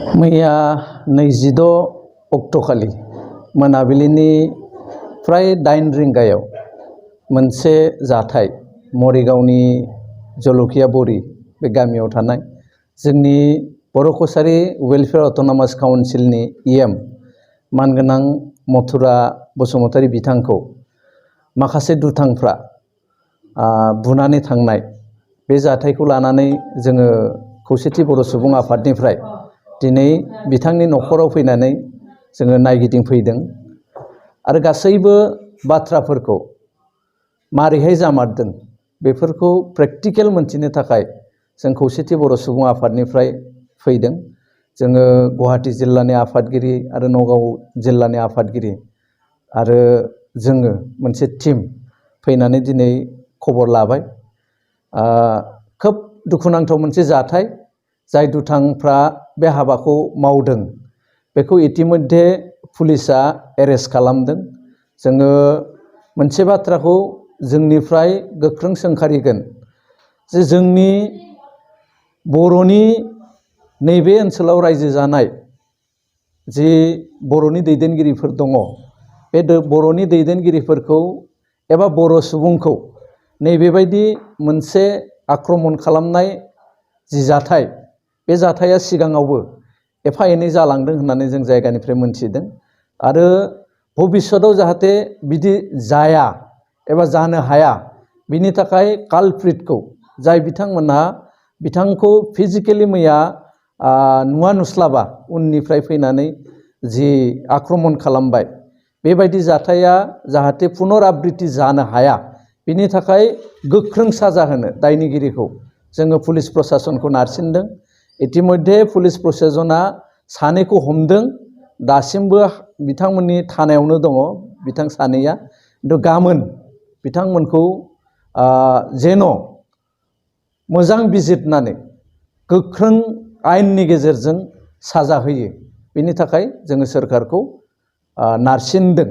मैया 26 अक्ट'खालि मोनाबिलिनि फ्राय 8 रिंगायाव मोनसे जाथाय मरिगावनि जलुकिया बरि बे गामियाव थानाय जोंनि बर' कसारी वेलफेयार अट'नमास काउन्सिलनि इएम मानगोनां मथुरा बसुमतारी बिथांखौ माखासे दुथांफ्रा बुनानै थांनाय बे जाथायखौ लानानै जोङो खौसेथि बर' सुबुं आफादनिफ्राय दिनै बिथांनि न'खराव फैनानै जोङो नायगिदिंफैदों आरो गासैबो बाथ्राफोरखौ मारैहाय जामारदों बेफोरखौ प्रेक्टिकेल मोनथिनो थाखाय जों खौसेथि बर' सुबुं आफादनिफ्राय फैदों। जोङो गुवाहाटी जिल्लानि आफादगिरि आरो नगाव जिल्लानि आफादगिरि आरो जोङो मोनसे टीम फैनानै दिनै खबर लाबाय। खोब दुखुनांथाव मोनसे जाथाय जाय दुथांफ्रा बे हाबाखौ मावदों बेखौ इतिमध्ये पुलिसा एरेस्ट खालामदों। जोङो मोनसे बाथ्राखौ जोंनिफ्राय गोख्रों सोंखारिगोन जे जोंनि बर'नि नैबे ओनसोलाव रायजो जानाय जि बर'नि दैदेनगिरिफोर दङ बे बर'नि दैदेनगिरिफोरखौ एबा बर' सुबुंखौ नैबेबायदि मोनसे आक्रमण खालामनाय जि जाथाय बे जाथाया सिगाङावबो एफा एनै जालांदों होननानै जों जायगानिफ्राय मोनथिदों आरो भबिष्यतआव जाहाथे बिदि जाया एबा जानो हाया बिनि थाखाय कालप्रिटखौ जाय बिथांमोनहा बिथांखौ फिजिकेलि मैया नुवा नुस्लाबा उननिफ्राय फैनानै जि आक्रमण खालामबाय बेबायदि जाथाया जाहाथे पुनराबृत्ति जानो हाया बिनि थाखाय गोख्रों साजा होनो दायनिगिरिखौ जोङो पुलिस प्रशासनखौ नारसिनदों। इतिमध्ये पुलिस प्रशासना सानैखौ हमदों, दासिमबो बिथांमोननि थानायावनो दङ बिथां सानैया। खिन्थु गाबोन बिथांमोनखौ जेन' मोजां बिजिरनानै गोख्रों आयेननि गेजेरजों साजा होयो बेनि थाखाय जोङो सोरखारखौ नारसिनदों।